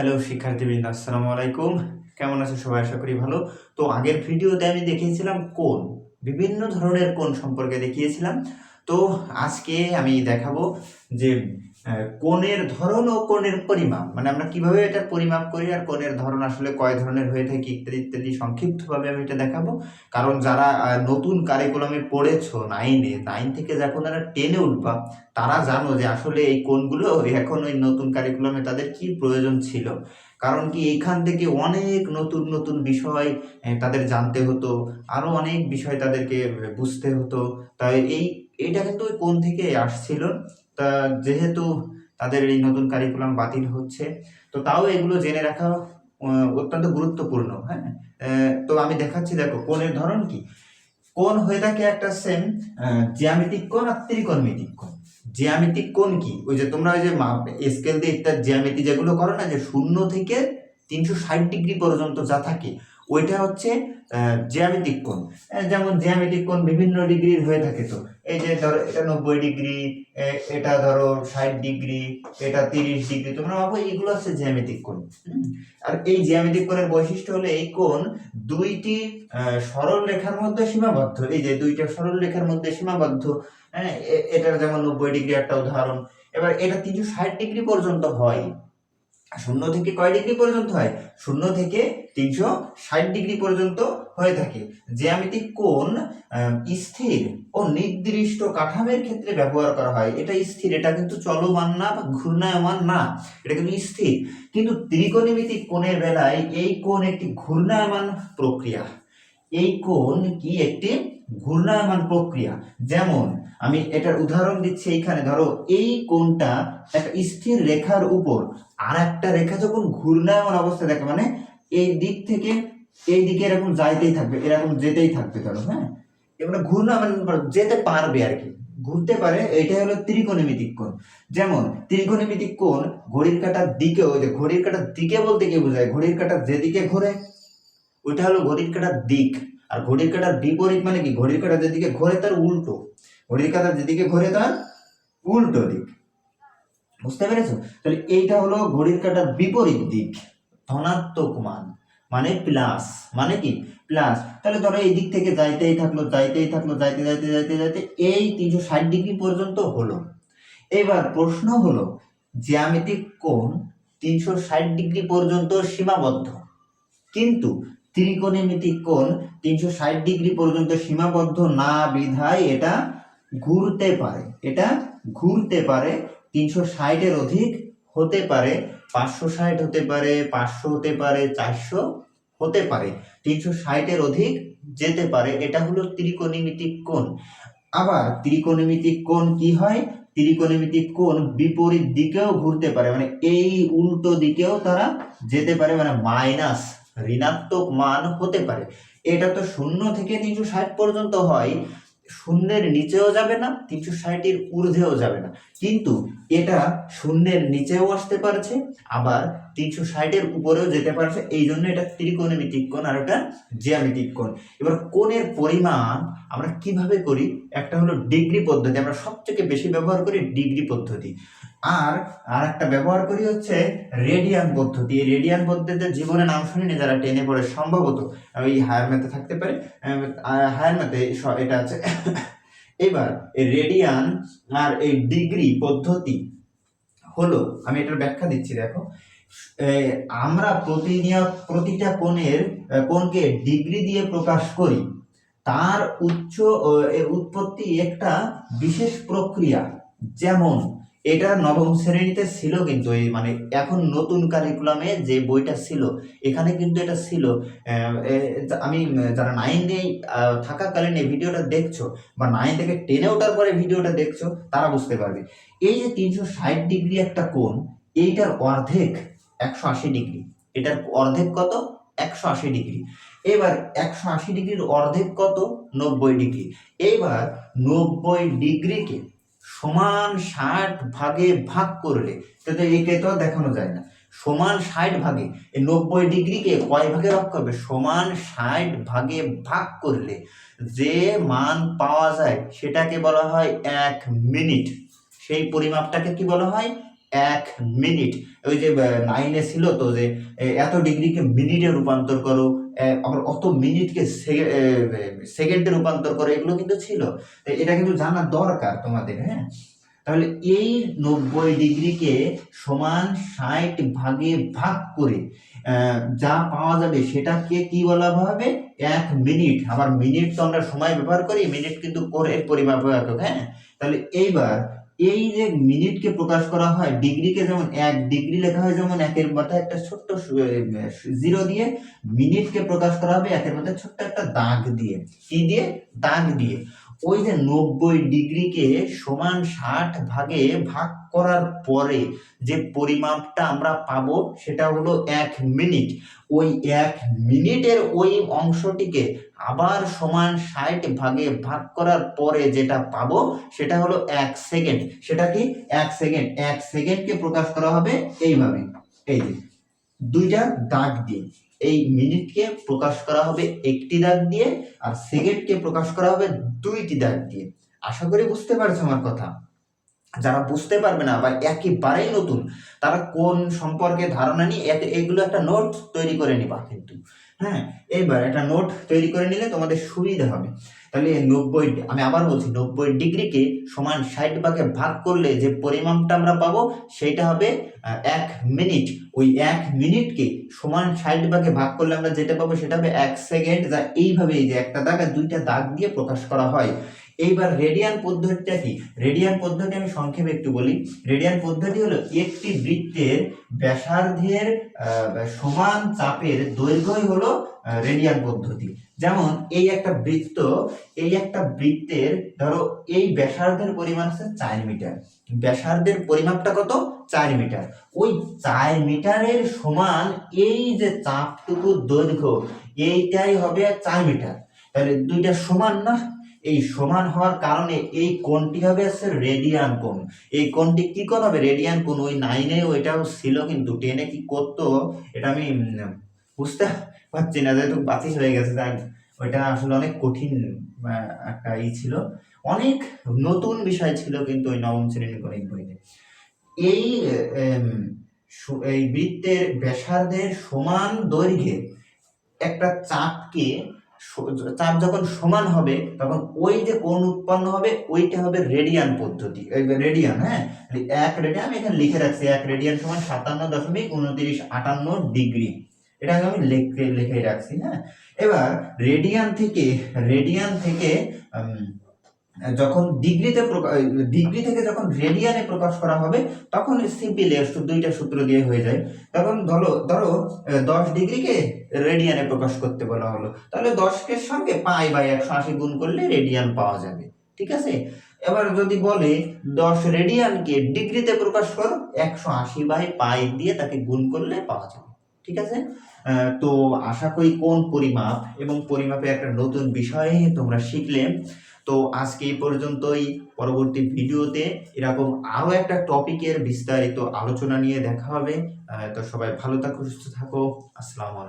Hello শিক্ষার্থীবৃন্দ, আসসালামু আলাইকুম। কেমন আছো সবাই? আশা করি ভালো। তো আগের ভিডিওতে আমি দেখিয়েছিলাম কোণ, বিভিন্ন ধরনের কোণ সম্পর্কে দেখিয়েছিলাম। তো আজকে আমি দেখাবো যে কোণের ধরন ও কোণের পরিমাপ, মানে আমরা কিভাবে এটার পরিমাপ করি আর কোণের ধরন আসলে কয় ধরনের হয়ে থাকে ইত্যাদি ইত্যাদি সংক্ষিপ্তভাবে আমি এটা দেখাবো। কারণ যারা নতুন কারিকুলামে পড়েছো নাইন থেকে যখন তারা 10-এ উঠবা, তারা জানো যে আসলে এই কোণগুলো এখন ওই নতুন কারিকুলামে তাদের কি প্রয়োজন ছিল। কারণ কি এখান থেকে অনেক নতুন নতুন বিষয় তাদের জানতে হতো, আরো অনেক বিষয় তাদেরকে বুঝতে হতো। তাই এইটা কিন্তু ওই কোণ থেকে আসছিল। তা যেহেতু তাদের এই নতুন কারিকুলাম বাতিল হচ্ছে, তো তাও এগুলো জেনে রাখা অত্যন্ত গুরুত্বপূর্ণ। হ্যাঁ, তো আমি দেখাচ্ছি, দেখো কোণের ধরন কি। কোণ হয়ে থাকে একটা সেম জ্যামিতিক কোণ আর ত্রিকোণমিতিক কোণ। জ্যামিতিক কোণ কি? ওই যে তোমরা ওই যে স্কেল দিয়ে ইত্যাদি জ্যামিতি যেগুলো করো না, যে 0 থেকে 360 ডিগ্রি পর্যন্ত যা থাকে, ওইটা হচ্ছে জ্যামিতিক কোণ। যেমন জ্যামিতিক কোণ বিভিন্ন ডিগ্রির হয়ে থাকে। তো এই যে ধরো এটা 90 ডিগ্রি, এটা ধরো 60 ডিগ্রি, এটা 30 ডিগ্রি, তোমরা ভাবো এগুলো হচ্ছে জ্যামিতিক কোণ। আর এই জ্যামিতিক কোণের বৈশিষ্ট্য হলো এই কোণ দুইটি সরল রেখার মধ্যে সীমাবদ্ধ। এই যে দুইটা সরল রেখার মধ্যে সীমাবদ্ধ। হ্যাঁ, এটার যেমন 90 ডিগ্রি একটা উদাহরণ। এবার এটা 360 ডিগ্রি পর্যন্ত হয়। 0 থেকে কয় ডিগ্রি পর্যন্ত হয়? 0 থেকে 360 ডিগ্রি পর্যন্ত হয়ে থাকে। জ্যামিতিক কোণ স্থির ও নির্দিষ্ট কাঠামোর ক্ষেত্রে ব্যবহার করা হয়। এটা স্থির, এটা কিন্তু চলমান না বা ঘূর্ণায়মান না, এটা কিন্তু স্থির। কিন্তু ত্রিকোণমিতিক কোণের বেলায় এই কোণ একটি ঘূর্ণায়মান প্রক্রিয়া। এই কোণ কি একটি ঘূর্ণায়মান প্রক্রিয়া। যেমন আমি এটার উদাহরণ দিচ্ছি, এইখানে ধরো এই কোণটা একটা স্থির রেখার উপর আর একটা রেখা যখন ঘূর্ণায়মান অবস্থায় থাকে, মানে এই দিক থেকে এই দিকে এরকম যাইতেই থাকবে, এরকম যেতেই থাকবে, ধরো হ্যাঁ, এবার ঘূর্ণায়মান যেতে পারবে আর কি, ঘুরতে পারে। এটাই হলো ত্রিকোণমিতিক কোণ। যেমন ত্রিকোণমিতিক কোণ ঘড়ির কাঁটার দিকে, ওই যে ঘড়ির কাঁটার দিকে বলতে কি বোঝায়? ঘড়ির কাঁটা যেদিকে ঘোরে ওইটা হলো ঘড়ির কাঁটার দিক। আর ঘড়ির কাঁটার বিপরীত মানে কি? ঘড়ির কাঁটা যেদিকে ঘোরে তার উল্টো। ঘড়ির কাঁটা যেদিকে ঘোরে তার উল্টো দিক। বুঝতে পেরেছো? তাহলে এইটা হলো ঘড়ির কাঁটার বিপরীত দিক, ধনাত্মক মান, মানে প্লাস। মানে কি? প্লাস। তাহলে ধরো এই দিক থেকে যাইতেই থাকলো, যাইতেই থাকলো, যাইতে যাইতে যাইতে যাইতে এই 360 ডিগ্রি পর্যন্ত হলো। এবার প্রশ্ন হলো, জ্যামিতিক কোণ 360 ডিগ্রি পর্যন্ত সীমাবদ্ধ, কিন্তু ত্রিকোণমিতিক কোণ 360 ডিগ্রি পর্যন্ত সীমাবদ্ধ না বিধায় এটা ঘুরতে পারে। এটা ঘুরতে পারে, 360 এর অধিক হতে পারে, 560 হতে পারে, 500 হতে পারে, 400 হতে পারে, 360 এর অধিক যেতে পারে। এটা হলো ত্রিকোণমিতিক কোণ। আবার ত্রিকোণমিতিক কোণ কি হয়? ত্রিকোণমিতিক কোণ বিপরীত দিকেও ঘুরতে পারে, মানে এই উল্টো দিকেও তারা যেতে পারে, মানে মাইনাস ঋণাত্মক মান হতে পারে। এটা তো 0 থেকে 360 পর্যন্ত হয়, শূন্যের নিচেও যাবে না, 360 এর ঊর্ধ্বেও যাবে না। কিন্তু এটা শূন্যের নিচেও আসতে পারছে, আবার 360 এর উপরেও যেতে পারছে। এই জন্য এটা ত্রিকোণমিতিক কোণ আর এটা জ্যামিতিক কোণ। এবার কোণের পরিমাপ আমরা কিভাবে করি? একটা হলো ডিগ্রি পদ্ধতি, আমরা সবথেকে বেশি ব্যবহার করি ডিগ্রি পদ্ধতি। আর একটা ব্যবহার করি হচ্ছে রেডিয়ান পদ্ধতি। এই রেডিয়ান পদ্ধতিতে জীবনে নাম শুনিনি যারা 10-এ পড়ে, সম্ভবত ওই হায়ার ম্যাথে থাকতে পারে, হায়ার ম্যাথে এটা আছে। এবার এই রেডিয়ান আর এই ডিগ্রি পদ্ধতি হলো, আমি এটার ব্যাখ্যা দিচ্ছি, দেখো। আমরা প্রতিটা কোণকে ডিগ্রি দিয়ে প্রকাশ করি। তার উৎপত্তি একটা বিশেষ প্রক্রিয়া। যেমন এটা নবম শ্রেণীতে ছিল, কিন্তু এই মানে এখন নতুন কারিকুলামে যে বইটা ছিল এখানে কিন্তু এটা ছিল। আমি যারা 9-এ থাকাকালীন এই ভিডিওটা দেখছো বা 9 থেকে 10-এ ওঠার পরে ভিডিওটা দেখছো, তারা বুঝতে পারবে। এই যে 360 ডিগ্রি একটা কোণ, এইটার অর্ধেক 180 ডিগ্রি। এটার অর্ধেক কত? 180 ডিগ্রি। এবার 180 ডিগ্রির অর্ধেক কত? 90 ডিগ্রি। এবার 90 ডিগ্রিকে সমান 60 ভাগে ভাগ করলে, কিন্তু একে তো দেখানো যায় না, সমান 60 ভাগে এই 90 ডিগ্রিকে কয় ভাগে ভাগ করবে? সমান 60 ভাগে ভাগ করলে যে মান পাওয়া যায় সেটাকে বলা হয় 1 মিনিট। সেই পরিমাপটাকে কি বলা হয়? 1 মিনিট। ওই যে 9-এ ছিল তো যে এত ডিগ্রিকে মিনিটে রূপান্তর করো, আবার অত মিনিটকে সেকেন্ডে রূপান্তর করো, এগুলো কিন্তু ছিল। তো এটা কিন্তু জানা দরকার তোমাদের, হ্যাঁ। তাহলে এই 90 ডিগ্রিকে সমান 60 ভাগে ভাগ করে যা পাওয়া যাবে সেটাকে কি বলা হবে? 1 মিনিট। আবার মিনিট তো আমরা সময় ব্যবহার করি, মিনিট কিন্তু কোণের পরিমাপক একক, হ্যাঁ। তাহলে এইবার এই যে মিনিটকে প্রকাশ করা হয়, ডিগ্রিকে যেমন 1 ডিগ্রি লেখা হয় যেমন একের মাথায় একটা ছোট্ট জিরো দিয়ে, মিনিটকে প্রকাশ করা হবে একের মাথায় ছোট্ট একটা দাগ দিয়ে। কি দিয়ে? দাগ দিয়ে। ওই যে 90 ডিগ্রিকে সমান 60 ভাগে ভাগ করার পরে যে পরিমাপটা আমরা পাবো সেটা হলো 1 মিনিট। ওই 1 মিনিটের ওই অংশটিকে আবার সমান 60 ভাগে ভাগ করার পরে যেটা পাবো সেটা হলো 1 সেকেন্ড। সেটা কি? 1 সেকেন্ড। 1 সেকেন্ডকে প্রকাশ করা হবে এইভাবে, এই যে দুইটা দাগ দিয়ে। এই মিনিটকে প্রকাশ করা হবে একটি দাগ দিয়ে, আর সেকেন্ডকে প্রকাশ করা হবে দুইটি দাগ দিয়ে। আশা করি বুঝতে পারছো আমার কথা। যারা বুঝতে পারবে না বা একেবারেই নতুন, তারা কোন সম্পর্কে ধারণা নিয়ে এগুলো একটা নোট তৈরি করে নিবা কিন্তু, হ্যাঁ। এইবার একটা নোট তৈরি করে নিলে তোমাদের সুবিধা হবে। তাহলে 90, আমি আবার বলছি, 90 ডিগ্রিকে সমান 60 ভাগে ভাগ করলে যে পরিমাপটা আমরা পাবো সেটা হবে 1 মিনিট। ওই 1 মিনিটকে সমান 60 ভাগে ভাগ করলে আমরা যেটা পাবো সেটা হবে 1 সেকেন্ড, যা এইভাবে এই যে একটা দাগ আর দুইটা দাগ দিয়ে প্রকাশ করা হয়। এইবার রেডিয়ান পদ্ধতিটা কি? রেডিয়ান পদ্ধতি আমি সংক্ষেপে একটু বলি। রেডিয়ান পদ্ধতি হলো একটি বৃত্তের ব্যাসার্ধের সমান চাপের দৈর্ঘ্যই হলো রেডিয়ান পদ্ধতি। যেমন এই একটা বৃত্ত, এই একটা বৃত্তের ধরো এই ব্যাসার্ধের পরিমাণ হচ্ছে 4 মিটার। ব্যাসার্ধের পরিমাপটা কত? 4 মিটার। ওই 4 মিটারের সমান এই যে চাপটুকু দৈর্ঘ্য, এইটাই হবে 4 মিটার। তাহলে দুইটা সমান না? এই সমান হওয়ার কারণে এই কোণটি হবে রেডিয়ান কোণ। এই কোণটি কি কোণ হবে? রেডিয়ান কোণ। ওই 9-এ ওইটাও ছিল, কিন্তু 10-এ কি করতো এটা আমি বুঝতে পারছি না, যেহেতু বাতিল হয়ে গেছে। তাই ওইটা আসলে অনেক কঠিন একটা ছিল, অনেক নতুন বিষয় ছিল কিন্তু ওই 9ম শ্রেণীর গণিত বইতে। এই এই বৃত্তের ব্যাসার্ধের সমান দৈর্ঘ্যে একটা চাপকে, চাপ যখন সমান হবে তখন ওই যে কোণ উৎপন্ন হবে ওইটা হবে রেডিয়ান পদ্ধতি, রেডিয়ান, হ্যাঁ। 1 রেডিয়ান আমি এখানে লিখে রাখছি, 1 রেডিয়ান সমান 57.2958 ডিগ্রি। এটা আমি লিখে রাখছি, হ্যাঁ। এবার রেডিয়ান থেকে যখন ডিগ্রি থেকে যখন রেডিয়ানে প্রকাশ করা হবে তখন সিম্পলি দুইটা সূত্র দিয়ে হয়ে যায়। তখন ধরো 10 ডিগ্রিকে রেডিয়ানে প্রকাশ করতে বলা হলো, তাহলে 10-কে সঙ্গে পাই বাই 180 গুণ করলে রেডিয়ান পাওয়া যাবে, ঠিক আছে। এবার যদি বলে 10 রেডিয়ানকে ডিগ্রিতে প্রকাশ করো, 180 বাই পাই দিয়ে তাকে গুণ করলে পাওয়া যাবে, ঠিক আছে। তো আশা করি কোন পরিমাপ এবং পরিমাপে একটা নতুন বিষয় তোমরা শিখলে। তো আজকে এই পর্যন্তই। পরবর্তী ভিডিওতে এরকম আরো একটা টপিকের বিস্তারিত আলোচনা নিয়ে দেখা হবে। তো সবাই ভালো থাকো, সুস্থ থাকো। আসসালামু আলাইকুম।